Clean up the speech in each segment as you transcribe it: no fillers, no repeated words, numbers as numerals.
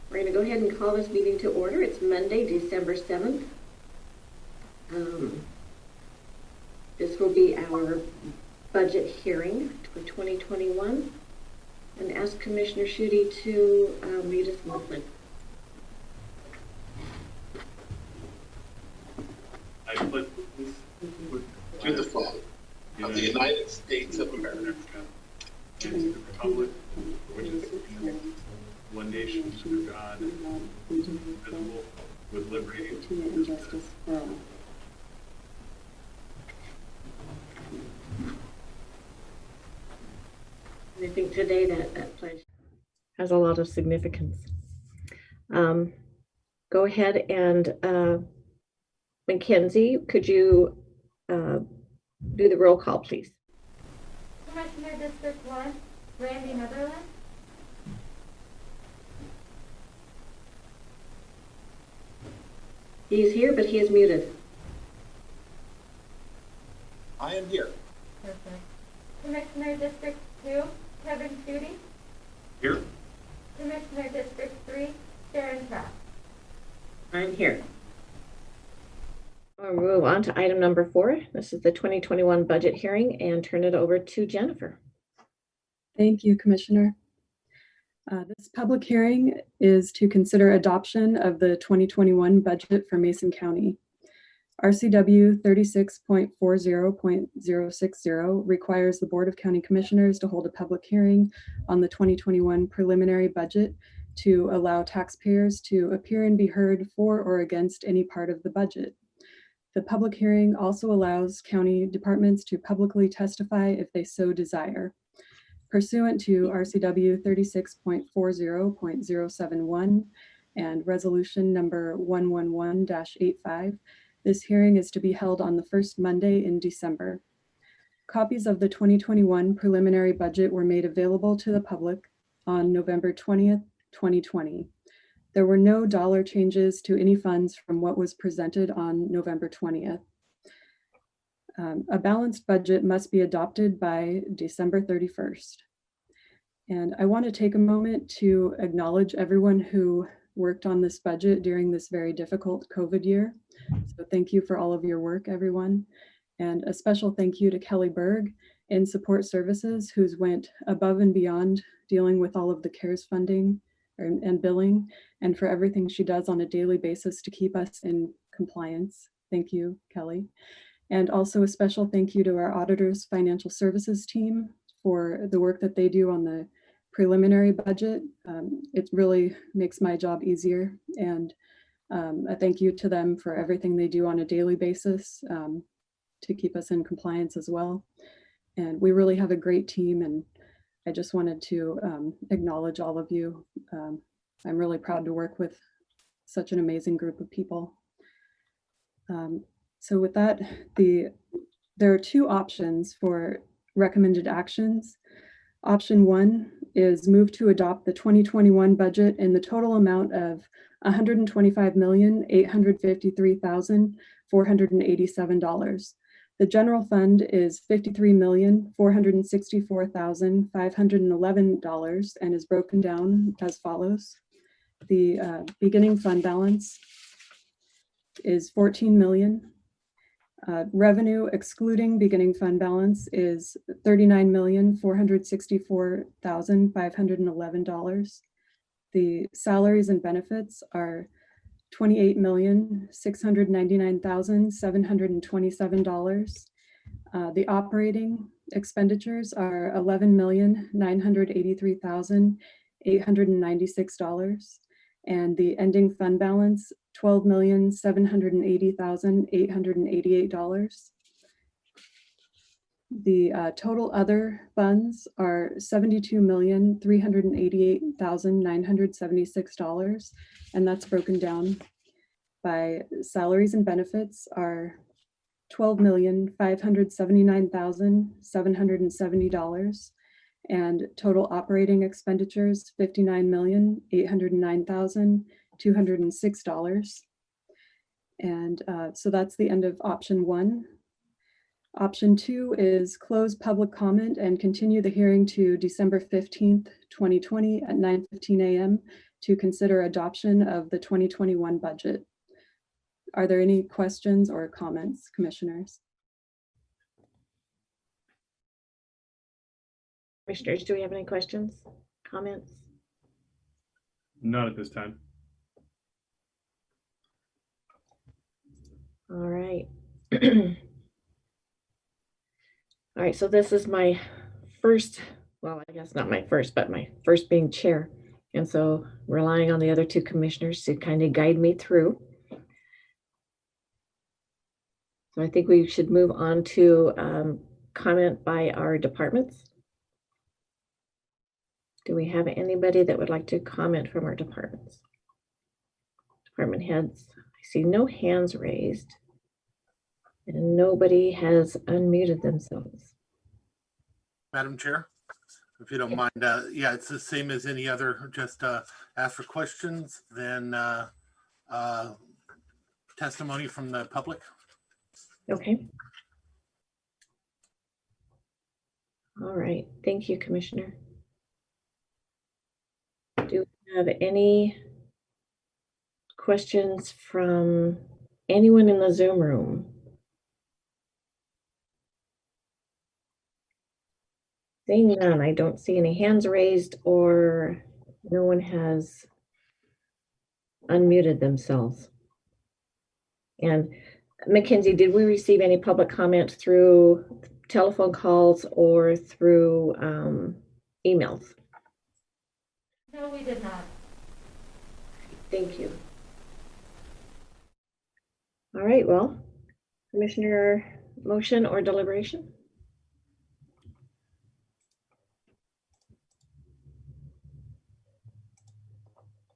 We're going to go ahead and call this meeting to order. It's Monday, December 7th. This will be our budget hearing for 2021. And ask Commissioner Schutte to read us movement. I pledge to the flag of the United States of America and to the republic for which it stands, one nation under God, indivisible, with liberty and justice for all. I think today that pledge has a lot of significance. Go ahead and Mackenzie, could you do the roll call, please? Commissioner District 1, Randy Netherland. He's here, but he is muted. I am here. Perfect. Commissioner District 2, Kevin Schutte. Here. Commissioner District 3, Sharon Trapp. I'm here. We'll move on to item number 4. This is the 2021 budget hearing and turn it over to Jennifer. Thank you, Commissioner. This public hearing is to consider adoption of the 2021 budget for Mason County. RCW 36.40.060 requires the Board of County Commissioners to hold a public hearing on the 2021 preliminary budget to allow taxpayers to appear and be heard for or against any part of the budget. The public hearing also allows county departments to publicly testify if they so desire. Pursuant to RCW 36.40.071 and Resolution number 111-85, this hearing is to be held on the first Monday in December. Copies of the 2021 preliminary budget were made available to the public on November 20th, 2020. There were no dollar changes to any funds from what was presented on November 20th. A balanced budget must be adopted by December 31st. And I want to take a moment to acknowledge everyone who worked on this budget during this very difficult COVID year. So thank you for all of your work, everyone. And a special thank you to Kelly Berg in Support Services, who's went above and beyond dealing with all of the CARES funding and billing, and for everything she does on a daily basis to keep us in compliance. Thank you, Kelly. And also a special thank you to our auditors financial services team for the work that they do on the preliminary budget. It really makes my job easier. And a thank you to them for everything they do on a daily basis to keep us in compliance as well. And we really have a great team, and I just wanted to acknowledge all of you. I'm really proud to work with such an amazing group of people. So with that, there are 2 options for recommended actions. Option 1 is move to adopt the 2021 budget in the total amount of $125,853,487. The general fund is $53,464,511 and is broken down as follows. The beginning fund balance is $14 million. Revenue excluding beginning fund balance is $39,464,511. The salaries and benefits are $28,699,727. The operating expenditures are $11,983,896. And the ending fund balance, $12,780,888. The total other funds are $72,388,976, and that's broken down by salaries and benefits are $12,579,770, and total operating expenditures $59,809,206. And so that's the end of option 1. Option 2 is close public comment and continue the hearing to December 15th, 2020 at 9:15 a.m. to consider adoption of the 2021 budget. Are there any questions or comments, commissioners? Commissioners, do we have any questions, comments? Not at this time. All right. All right, so this is my first, well, I guess not my first, but my first being chair. And so relying on the other two commissioners to kind of guide me through. So I think we should move on to comment by our departments. Do we have anybody that would like to comment from our departments? Department heads, I see no hands raised. And nobody has unmuted themselves. Madam Chair, if you don't mind, yeah, it's the same as any other, just ask for questions, then testimony from the public. Okay. All right, thank you, Commissioner. Do we have any questions from anyone in the Zoom room? Seeing none, I don't see any hands raised or no one has unmuted themselves. And Mackenzie, did we receive any public comment through telephone calls or through emails? No, we did not. Thank you. All right, well, Commissioner, motion or deliberation?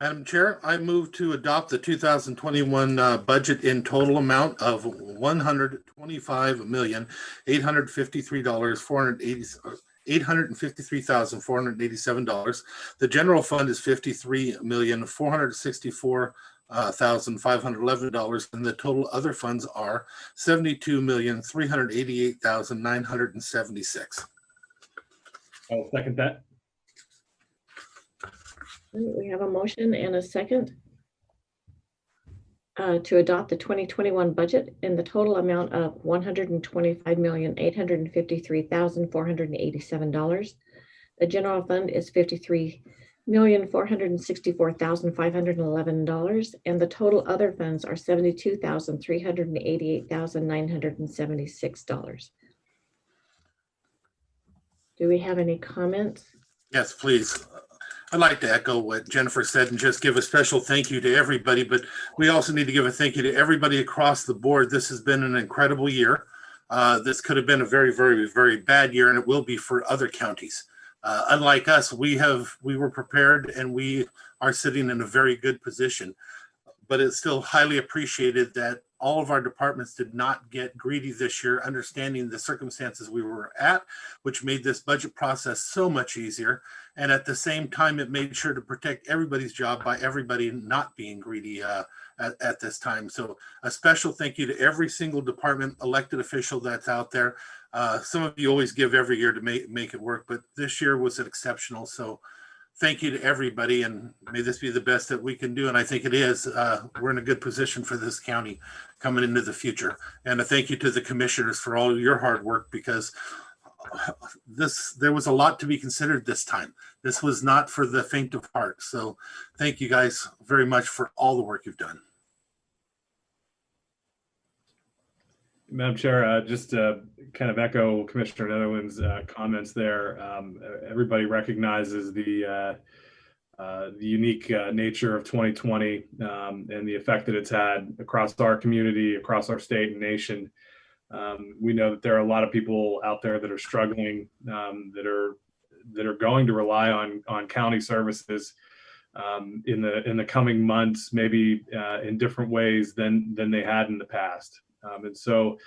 Madam Chair, I move to adopt the 2021 budget in total amount of $853,487. The general fund is $53,464,511, and the total other funds are $72,388,976. I'll second that. We have a motion and a second to adopt the 2021 budget in the total amount of $125,853,487. The general fund is $53,464,511, and the total other funds are $72,388,976. Do we have any comments? Yes, please. I'd like to echo what Jennifer said and just give a special thank you to everybody, but we also need to give a thank you to everybody across the board. This has been an incredible year. This could have been a very, very, very bad year, and it will be for other counties. Unlike us, we were prepared and we are sitting in a very good position, but it's still highly appreciated that all of our departments did not get greedy this year, understanding the circumstances we were at, which made this budget process so much easier. And at the same time, it made sure to protect everybody's job by everybody not being greedy at this time. So a special thank you to every single department elected official that's out there. Some of you always give every year to make it work, but this year was exceptional. So thank you to everybody, and may this be the best that we can do. And I think it is. We're in a good position for this county coming into the future. And a thank you to the commissioners for all your hard work, because there was a lot to be considered this time. This was not for the faint of heart. So thank you guys very much for all the work you've done. Madam Chair, just to kind of echo Commissioner Netherland's comments there. Everybody recognizes the unique nature of 2020 and the effect that it's had across our community, across our state and nation. We know that there are a lot of people out there that are struggling, that are going to rely on county services in the coming months, maybe in different ways than they had in the past. And so,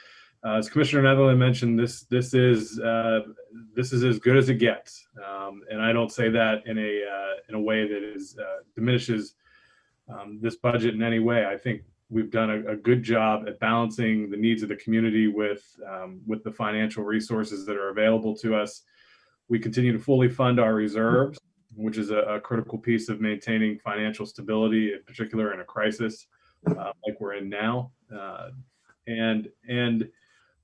as Commissioner Netherland mentioned, this is as good as it gets, and I don't say that in a way that is diminishes this budget in any way. I think we've done a good job at balancing the needs of the community with the financial resources that are available to us. We continue to fully fund our reserves, which is a critical piece of maintaining financial stability, in particular in a crisis like we're in now. And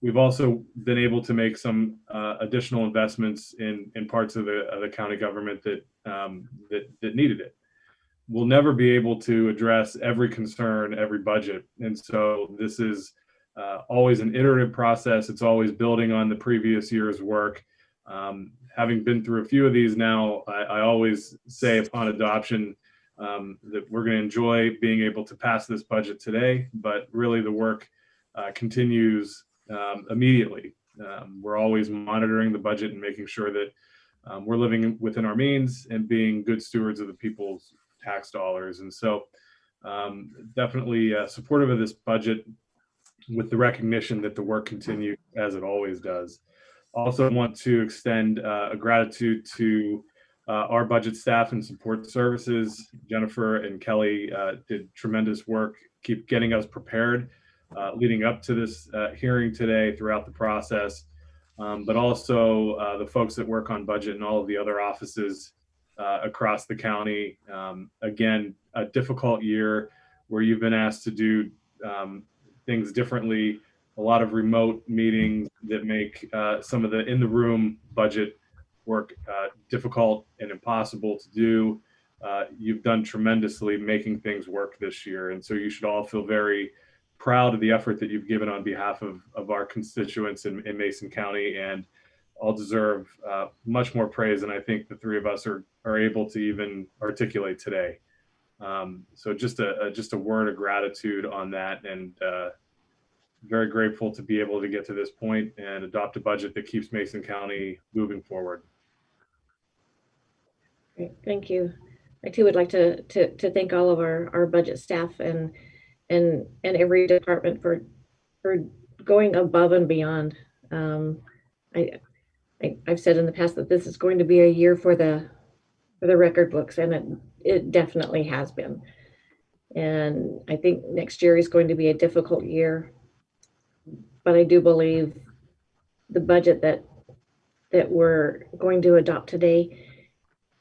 we've also been able to make some additional investments in parts of the county government that needed it. We'll never be able to address every concern, every budget, and so this is always an iterative process. It's always building on the previous year's work. Having been through a few of these now, I always say upon adoption that we're going to enjoy being able to pass this budget today, but really the work continues immediately. We're always monitoring the budget and making sure that we're living within our means and being good stewards of the people's tax dollars. And so definitely supportive of this budget with the recognition that the work continues as it always does. Also want to extend a gratitude to our budget staff and support services. Jennifer and Kelly did tremendous work, keep getting us prepared leading up to this hearing today throughout the process, but also the folks that work on budget and all of the other offices across the county. Again, a difficult year where you've been asked to do things differently, a lot of remote meetings that make some of the in the room budget work difficult and impossible to do. You've done tremendously making things work this year. And so you should all feel very proud of the effort that you've given on behalf of our constituents in Mason County, and all deserve much more praise than I think the three of us are able to even articulate today. So just a word of gratitude on that, and very grateful to be able to get to this point and adopt a budget that keeps Mason County moving forward. Great, thank you. I too would like to thank all of our budget staff and every department for going above and beyond. I've said in the past that this is going to be a year for the record books, and it definitely has been. And I think next year is going to be a difficult year, but I do believe the budget that we're going to adopt today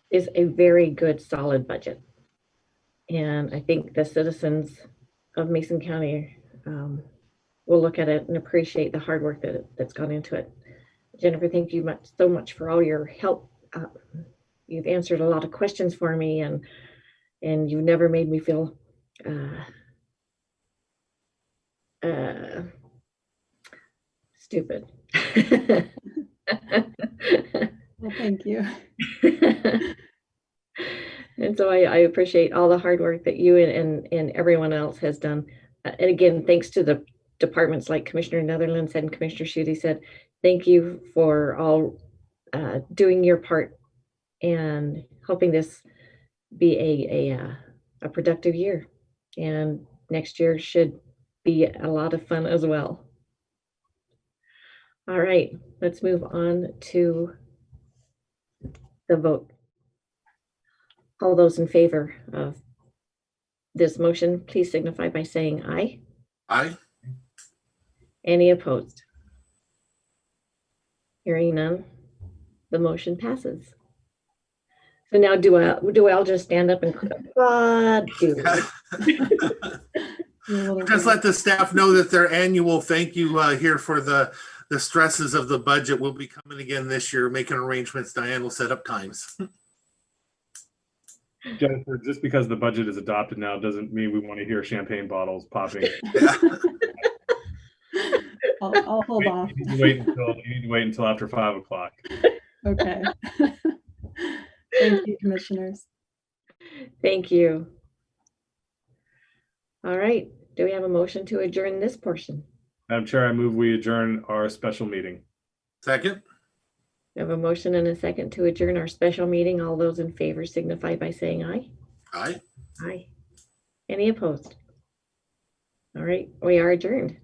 is a very good, solid budget. And I think the citizens of Mason County will look at it and appreciate the hard work that's gone into it. Jennifer, thank you so much for all your help. You've answered a lot of questions for me, and you never made me feel stupid. Well, thank you. And so I appreciate all the hard work that you and everyone else has done. And again, thanks to the departments like Commissioner Netherland said and Commissioner Schutte said, thank you for all doing your part and helping this be a productive year. And next year should be a lot of fun as well. All right, let's move on to the vote. All those in favor of this motion, please signify by saying aye. Aye. Any opposed? Hearing none, the motion passes. So now do I all just stand up and Just let the staff know that their annual thank you here for the stresses of the budget will be coming again this year, making arrangements. Diane will set up times. Jennifer, just because the budget is adopted now doesn't mean we want to hear champagne bottles popping. Yeah. I'll hold off. You need to wait until after 5 o'clock. Okay. Thank you, commissioners. Thank you. All right, do we have a motion to adjourn this portion? Madam Chair, I move we adjourn our special meeting. Second. We have a motion and a second to adjourn our special meeting. All those in favor signify by saying aye. Aye. Aye. Any opposed? All right, we are adjourned.